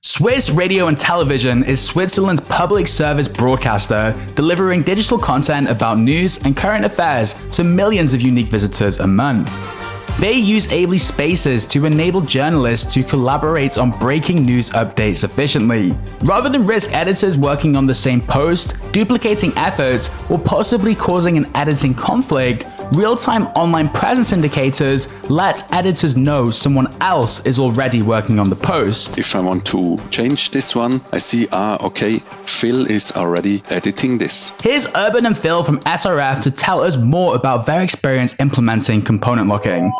Swiss Radio and Television is Switzerland's public service broadcaster, delivering digital content about news and current affairs to millions of unique visitors a month. They use Ably Spaces to enable journalists to collaborate on breaking news updates efficiently. Rather than risk editors working on the same post, duplicating efforts, or possibly causing an editing conflict, real-time online presence indicators let editors know someone else is already working on the post. If I want to change this one, I see, okay, Phil is already editing this. Here's Urban and Phil from SRF to tell us more about their experience implementing component locking.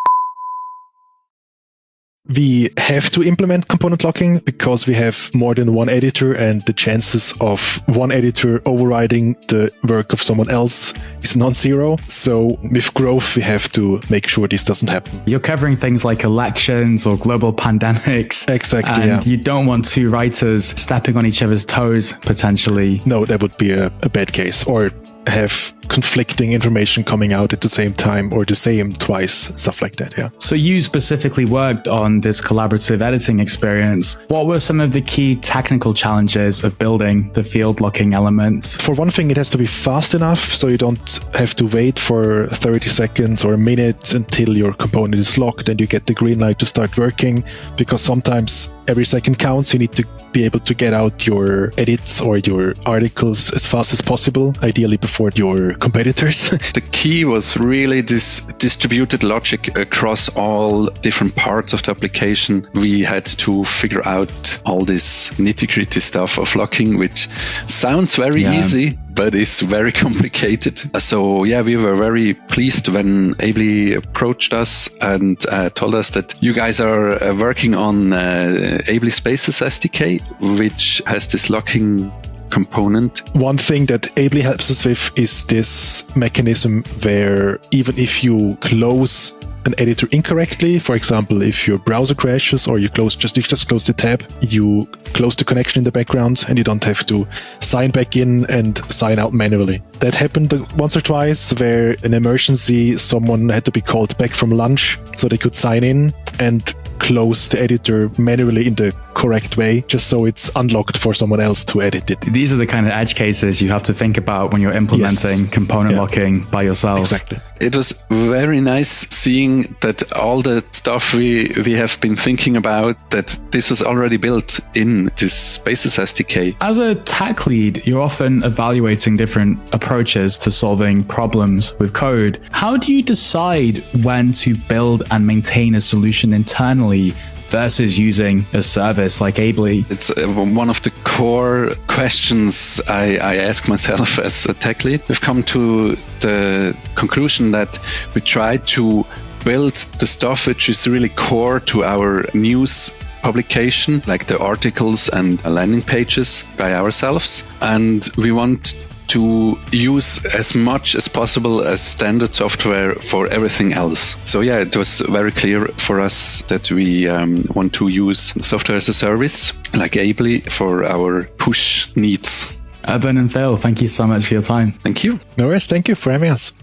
We have to implement component locking because we have more than one editor, and the chances of one editor overriding the work of someone else is non-zero. So with growth, we have to make sure this doesn't happen. You're covering things like elections or global pandemics. Exactly, and you don't want two writers stepping on each other's toes, potentially. No, that would be a bad case. Or have conflicting information coming out at the same time or the same twice, stuff like that, yeah. So you specifically worked on this collaborative editing experience. What were some of the key technical challenges of building the field locking elements? For one thing, it has to be fast enough, so you don't have to wait for 30 seconds or a minute until your component is locked and you get the green light to start working, because sometimes every second counts. You need to be able to get out your edits or your articles as fast as possible, ideally before your competitors. The key was really this distributed logic across all different parts of the application. We had to figure out all this nitty-gritty stuff of locking, which sounds very easy, but is very complicated. So yeah, we were very pleased when Ably approached us and told us that you guys are working on Ably Spaces SDK, which has this locking component. One thing that Ably helps us with is this mechanism where even if you close an editor incorrectly, for example, if your browser crashes or you just close the tab, you close the connection in the background and you don't have to sign back in and sign out manually. That happened once or twice where in emergency someone had to be called back from lunch so they could sign in and close the editor manually in the correct way, just so it's unlocked for someone else to edit it. These are the kind of edge cases you have to think about when you're implementing component locking by yourself. Exactly. It was very nice seeing that all the stuff we have been thinking about, that this was already built in this Spaces SDK. As a tech lead, you're often evaluating different approaches to solving problems with code. How do you decide when to build and maintain a solution internally versus using a service like Ably? It's one of the core questions I ask myself as a tech lead. We've come to the conclusion that we try to build the stuff which is really core to our news publication, like the articles and landing pages, by ourselves. And we want to use as much as possible as standard software for everything else. So yeah, it was very clear for us that we want to use software as a service like Ably for our push needs. Urban and Phil, thank you so much for your time. Thank you. No worries. Thank you for having us.